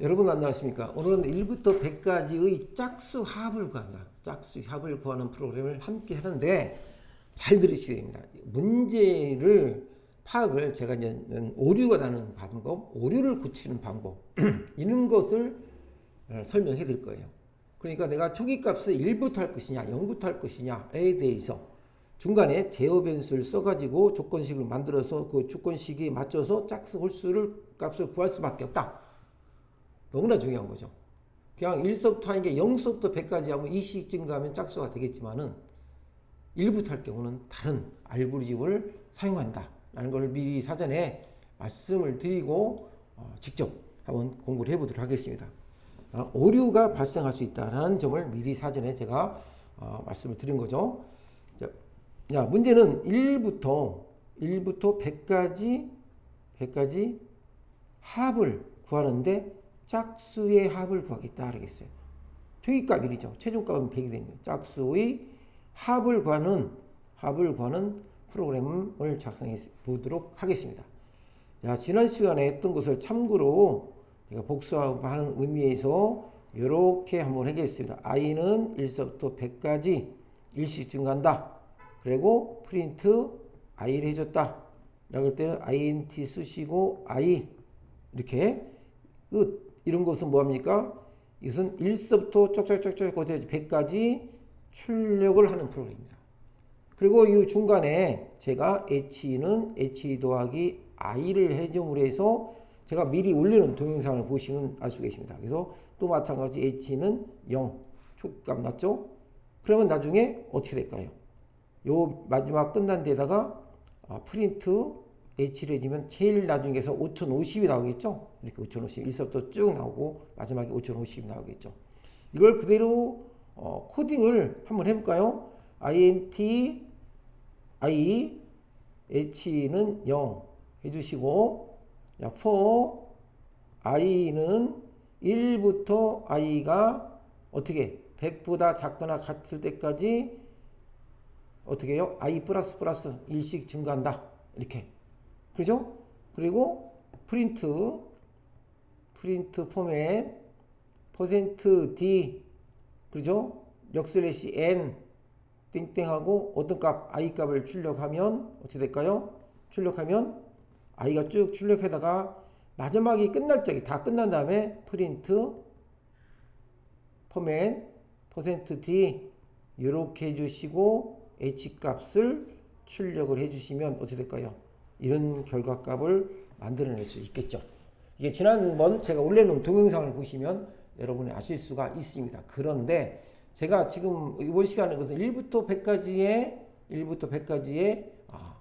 여러분 안녕하십니까? 오늘은 1부터 100까지의 짝수 합을 구한다. 짝수 합을 구하는 프로그램을 함께 하는데 잘 들으셔야 됩니다. 문제를 파악을 제가 이제 오류가 나는 방법, 오류를 고치는 방법 이런 것을 설명해 드릴 거예요. 그러니까 내가 초기값을 1부터 할 것이냐 0부터 할 것이냐에 대해서 중간에 제어 변수를 써가지고 조건식을 만들어서 그 조건식에 맞춰서 짝수 홀수를 값을 구할 수밖에 없다. 너무나 중요한 거죠. 그냥 1서부터 하는 게 0서부터 100까지 하면 2씩 증가하면 짝수가 되겠지만은 1부터 할 경우는 다른 알고리즘을 사용한다 라는 걸 미리 사전에 말씀을 드리고 직접 한번 공부를 해보도록 하겠습니다. 오류가 발생할 수 있다는 점을 미리 사전에 제가 말씀을 드린 거죠. 자, 문제는 1부터 100까지 합을 구하는데 짝수의 합을 구하겠다 그러겠어요. 초기값 1이죠. 최종값은 100이 됩니다. 짝수의 합을 구하는 프로그램을 작성해 보도록 하겠습니다. 자, 지난 시간에 했던 것을 참고로 제가 복수하는 의미에서 이렇게 한번 하겠습니다. i는 1서부터 100까지 일씩 증가한다. 그리고 프린트 i를 해줬다. 라고 할 때는 int 쓰시고 i 이렇게 끝. 이런 것은 뭐합니까? 이것은 1서부터 쪽쪽쪽쪽 100까지 출력을 하는 프로그램입니다. 그리고 이 중간에 제가 h는 h 더하기 i를 해줌으로 해서 제가 미리 올려놓은 동영상을 보시면 알 수 계십니다. 그래서 또 마찬가지 h는 0, 초값 났죠? 그러면 나중에 어떻게 될까요? 요 마지막 끝난 데다가 프린트 h를 해주면 제일 나중에서 5050이 나오겠죠? 이렇게 5050, 1서부터 쭉 나오고 마지막에 5050이 나오겠죠. 이걸 그대로 코딩을 한번 해볼까요? int i h는 0 해주시고 for i는 1부터 i가 어떻게 100보다 작거나 같을 때까지 어떻게 해요? i 플러스 1씩 증가한다. 이렇게. 그죠? 그리고 프린트 포맷 %d 그죠? 역슬래시 n 땡땡하고 어떤 값 i 값을 출력하면 어떻게 될까요? 출력하면 i가 쭉 출력하다가 마지막이 끝날 적에 다 끝난 다음에 프린트 포맷 %d 이렇게 해주시고 h 값을 출력을 해주시면 어떻게 될까요? 이런 결과값을 만들어낼 수 있겠죠. 이게 지난번 제가 올려놓은 동영상을 보시면 여러분이 아실 수가 있습니다. 그런데 제가 지금 이번 시간에 것은 1부터 100까지의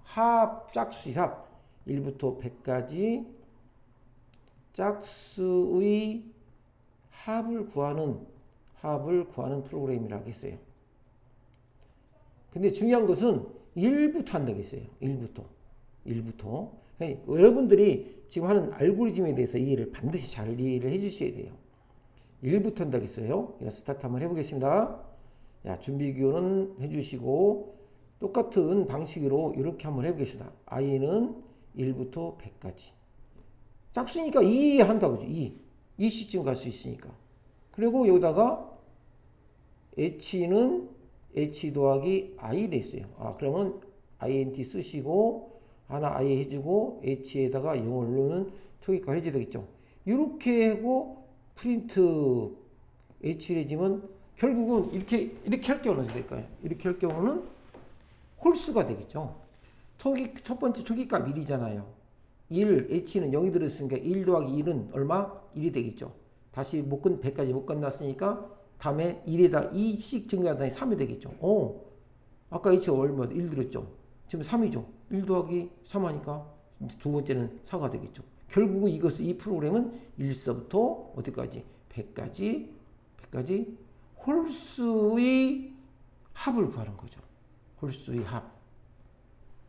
합, 짝수 합 1부터 100까지 짝수의 합을 구하는 프로그램이라고 했어요. 근데 중요한 것은 1부터 한다고 했어요. 1부터. 그러니까 여러분들이 지금 하는 알고리즘에 대해서 이해를 반드시 잘 이해를 해 주셔야 돼요. 1부터 한다고 했어요. 스타트 한번 해보겠습니다. 자, 준비 기호는 해주시고 똑같은 방식으로 이렇게 한번 해보겠습니다. i는 1부터 100까지. 짝수니까 2 한다고죠. 2시쯤 갈 수 있으니까. 그리고 여기다가 h는 h 더하기 i 돼 있어요. 그러면 int 쓰시고 하나 i 해주고 h에다가 0을 넣는 초기값 해줘야 되겠죠. 이렇게 하고 프린트 h를 해주면 결국은 이렇게 할 경우는 어떻게 될까요? 이렇게 할 경우는 홀수가 되겠죠. 첫 번째 초기값 1이잖아요. 1, h는 0이 들었으니까 1 더하기 1은 얼마? 1이 되겠죠. 다시 100까지 못 끝났으니까 다음에 1에다 2씩 증가하다니 3이 되겠죠. 아까 h가 얼마? 1 들었죠. 지금 3이죠. 1 더하기 3 하니까 두 번째는 4가 되겠죠. 결국은 이 프로그램은 1서부터 어디까지? 100까지 홀수의 합을 구하는 거죠. 홀수의 합.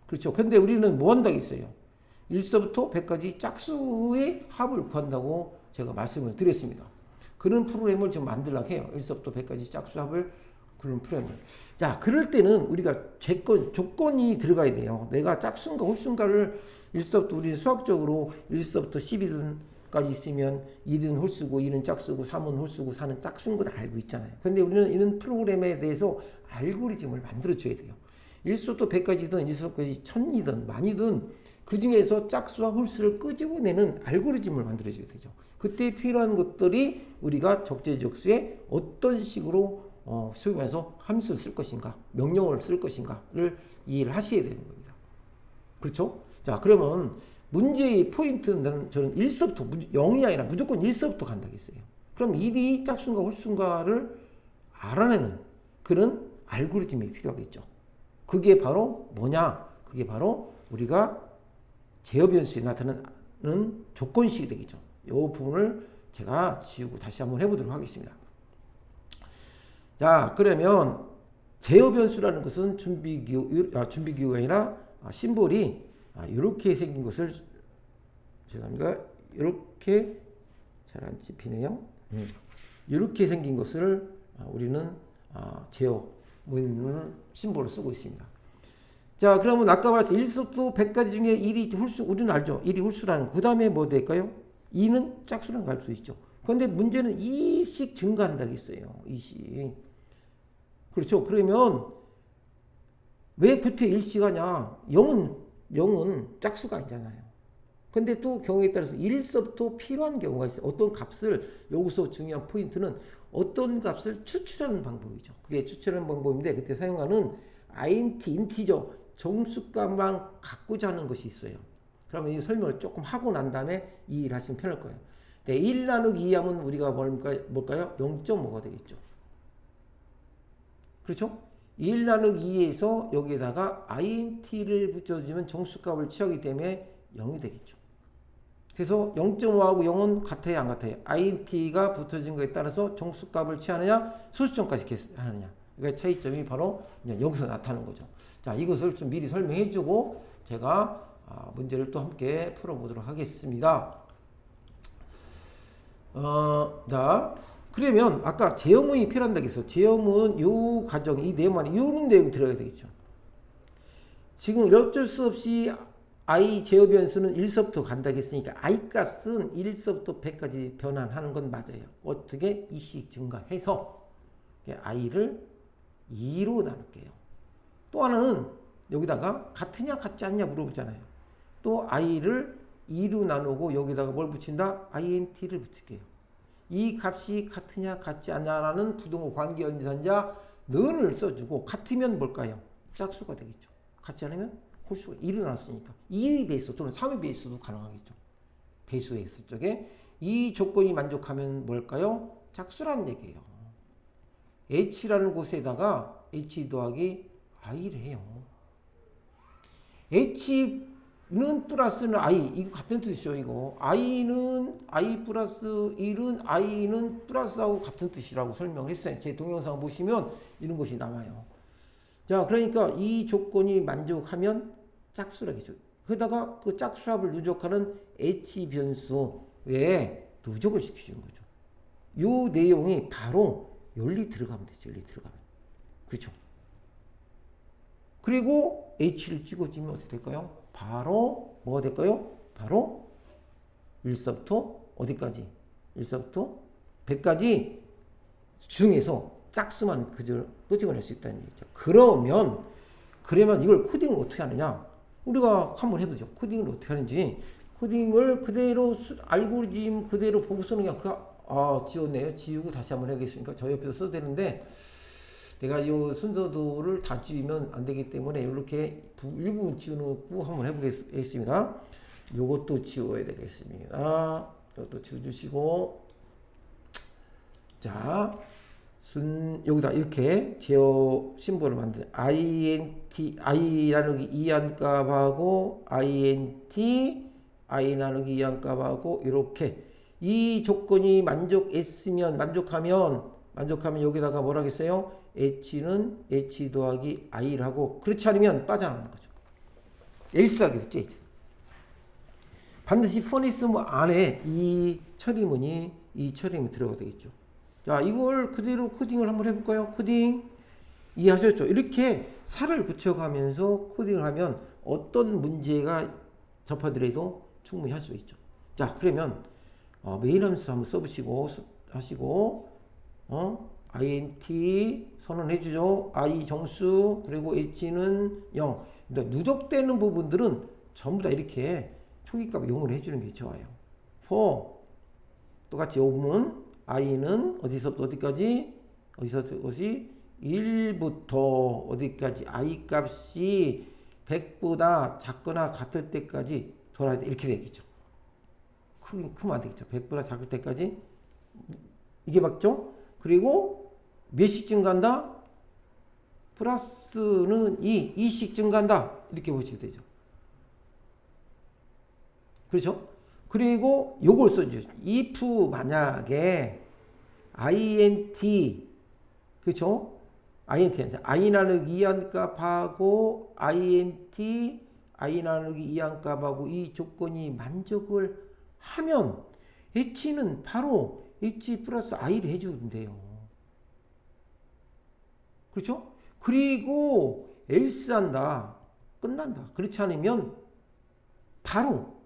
그렇죠. 근데 우리는 뭐 한다고 했어요? 1서부터 100까지 짝수의 합을 구한다고 제가 말씀을 드렸습니다. 그런 프로그램을 지금 만들려고 해요. 1서부터 100까지 짝수합을 그런 프로그램을. 자, 그럴 때는 우리가 조건이 들어가야 돼요. 내가 짝수인가 홀수인가를 1서부터 우리는 수학적으로 1서부터 10이든 10까지 있으면 1은 홀수고 2는 짝수고 3은 홀수고 4는 짝수인 건 알고 있잖아요. 근데 우리는 이런 프로그램에 대해서 알고리즘을 만들어줘야 돼요. 1서부터 100까지든 1서부터까지 1000이든 만이든 그 중에서 짝수와 홀수를 끄집어내는 알고리즘을 만들어줘야 되죠. 그때 필요한 것들이 우리가 적재적소에 어떤 식으로 소위 말해서 함수를 쓸 것인가, 명령어를 쓸 것인가를 이해를 하셔야 되는 겁니다. 그렇죠? 자, 그러면 문제의 포인트는 저는 1서부터 0이 아니라 무조건 1서부터 간다고 했어요. 그럼 1이 짝수인가 홀수인가를 알아내는 그런 알고리즘이 필요하겠죠. 그게 바로 뭐냐? 그게 바로 우리가 제어 변수에 나타나는 조건식이 되겠죠. 이 부분을 제가 지우고 다시 한번 해보도록 하겠습니다. 자, 그러면 제어 변수라는 것은 준비기호가 아니라 심볼이 이렇게 생긴 것을, 죄송합니다. 이렇게 잘 안 찝히네요. 이렇게 생긴 것을 우리는 제어 문을 심볼을 쓰고 있습니다. 자, 그러면 아까 말씀 1서부터 100까지 중에 1이 홀수, 우리는 알죠. 1이 홀수라는 거. 그 다음에 뭐 될까요? 2는 짝수라는 걸 알 수 있죠. 그런데 문제는 2씩 증가한다고 했어요. 2씩. 그렇죠. 그러면 왜 구태 1씩 하냐? 0은 짝수가 아니잖아요. 근데 또 경우에 따라서 1서부터 필요한 경우가 있어요. 어떤 값을, 여기서 중요한 포인트는 어떤 값을 추출하는 방법이죠. 그게 추출하는 방법인데 그때 사용하는 int, 인티저, 정수값만 갖고자 하는 것이 있어요. 그러면 이 설명을 조금 하고 난 다음에 이 일 하시면 편할 거예요. 1 나누기 2 하면 우리가 뭘까요? 0.5가 되겠죠. 그렇죠? 1 나누기 2에서 여기에다가 int를 붙여주면 정수값을 취하기 때문에 0이 되겠죠. 그래서 0.5하고 0은 같아요, 안 같아요? int가 붙어진 거에 따라서 정수값을 취하느냐, 소수점까지 하느냐. 그러니까 차이점이 바로 여기서 나타나는 거죠. 자, 이것을 좀 미리 설명해 주고 제가 문제를 또 함께 풀어보도록 하겠습니다. 자, 그러면 아까 제어문이 필요한다고 했어. 제어문 요 과정, 이 내용만, 요런 내용이 들어가야 되겠죠. 지금 어쩔 수 없이 i 제어 변수는 1서부터 간다고 했으니까 i 값은 1서부터 100까지 변환하는 건 맞아요. 어떻게? 2씩 증가해서 i를 2로 나눌게요. 또 하나는 여기다가 같으냐 같지 않냐 물어보잖아요. 또 i를 2로 나누고 여기다가 뭘 붙인다? int를 붙일게요. 이 값이 같으냐 같지 않냐라는 부동호 관계연산자 는을 써주고 같으면 뭘까요? 짝수가 되겠죠. 같지 않으면 홀수가 2로 나눴으니까 2의 배수 또는 3의 배수도 가능하겠죠. 배수의 수 쪽에 이 조건이 만족하면 뭘까요? 짝수라는 얘기예요. h라는 곳에다가 h 더하기 i를 해요. h는 플러스는 i, 이거 같은 뜻이죠. 이거 i는 i 플러스 1은 i는 플러스하고 같은 뜻이라고 설명을 했어요. 제 동영상 보시면 이런 것이 나와요. 자, 그러니까 이 조건이 만족하면 짝수라겠죠. 그러다가 그 짝수합을 누적하는 h 변수에 누적을 시키는 거죠. 요 내용이 바로 연리 들어가면 되죠. 연리 들어가면. 그렇죠. 그리고 h를 찍어주면 어떻게 될까요? 바로 뭐가 될까요? 바로 1서부터 어디까지? 1서부터 100까지 중에서 짝수만 그저 끄집어낼 수 있다는 얘기죠. 그러면 이걸 코딩을 어떻게 하느냐? 우리가 한번 해보죠. 코딩을 어떻게 하는지. 코딩을 그대로 알고리즘 그대로 보고서는 그냥 지웠네요. 지우고 다시 한번 해보겠습니까? 저 옆에서 써도 되는데 내가 이 순서도를 다 지우면 안 되기 때문에 이렇게 일부분 지워놓고 한번 해보겠습니다. 요것도 지워야 되겠습니다. 이것도 지워주시고, 자, 여기다 이렇게 제어 심볼을 만들, int, i 나누기 2한 값하고, int, i 나누기 2한 값하고, 이렇게. 이 조건이 만족하면 여기다가 뭐라 했어요? h는 h 더하기 i를 하고, 그렇지 않으면 빠져나가는 거죠. else 하게 됐죠, else. 반드시 furnace 안에 이 처리문이 들어가야 되겠죠. 자, 이걸 그대로 코딩을 한번 해볼까요? 코딩 이해하셨죠? 이렇게 살을 붙여가면서 코딩을 하면 어떤 문제가 접하더라도 충분히 할 수 있죠. 자, 그러면 메인 함수 한번 써보시고 하시고 int 선언해주죠. i 정수 그리고 h는 0. 그러니까 누적되는 부분들은 전부 다 이렇게 초기값 이용을 해주는 게 좋아요. for 똑같이 요금은 i는 어디서부터 어디까지 1부터 어디까지 i 값이 100보다 작거나 같을 때까지 돌아야 돼. 이렇게 되겠죠. 크면 안 되겠죠. 100보다 작을 때까지 이게 맞죠? 그리고 몇씩 증가한다? 플러스는 2씩 증가한다. 이렇게 보시면 되죠. 그렇죠? 그리고 요걸 써주죠. if 만약에 int 그렇죠? int한테 i 나누기 2한 값하고 int i 나누기 2한 값하고 이 조건이 만족을 하면 h는 바로 h 플러스 i를 해주면 돼요. 그렇죠? 그리고 else 한다. 끝난다. 그렇지 않으면 바로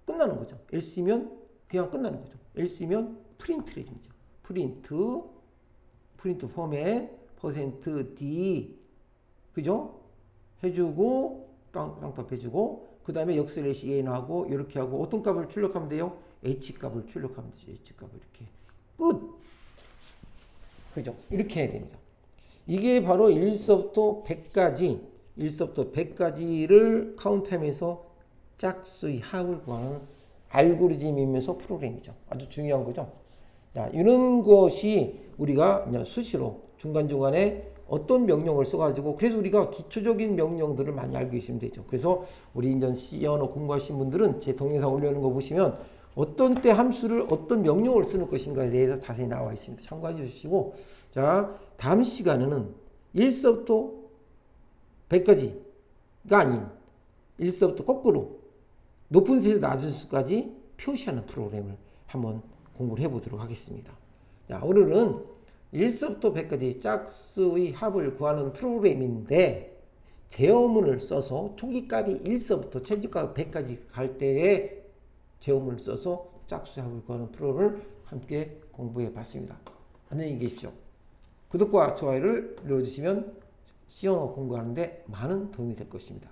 끝나는 거죠. else면 그냥 끝나는 거죠. else면 프린트를 해줍니다. 프린트 포맷 %d 그죠? 해주고 땅땅 해주고 그 다음에 역슬래시 n하고 이렇게 하고 어떤 값을 출력하면 돼요? h 값을 출력하면 되죠. h 값을 이렇게 끝. 그죠? 이렇게 해야 됩니다. 이게 바로 1서부터 100까지를 카운트하면서 짝수의 합을 구하는 알고리즘이면서 프로그램이죠. 아주 중요한 거죠. 자, 이런 것이 우리가 그냥 수시로 중간중간에 어떤 명령을 써가지고 그래서 우리가 기초적인 명령들을 많이 알고 계시면 되죠. 그래서 우리 인전 C 언어 공부하신 분들은 제 동영상 올려놓은 거 보시면 어떤 때 함수를 어떤 명령을 쓰는 것인가에 대해서 자세히 나와 있습니다. 참고해 주시고 자 다음 시간에는 1서부터 100까지가 아닌 1서부터 거꾸로 높은 수에서 낮은 수까지 표시하는 프로그램을 한번 공부를 해보도록 하겠습니다. 자, 오늘은 1서부터 100까지 짝수의 합을 구하는 프로그램인데 제어문을 써서 초기값이 1서부터 최저값 100까지 갈 때에 제어문을 써서 짝수의 합을 구하는 프로그램을 함께 공부해 봤습니다. 안녕히 계십시오. 구독과 좋아요를 눌러주시면 C언어 공부하는데 많은 도움이 될 것입니다.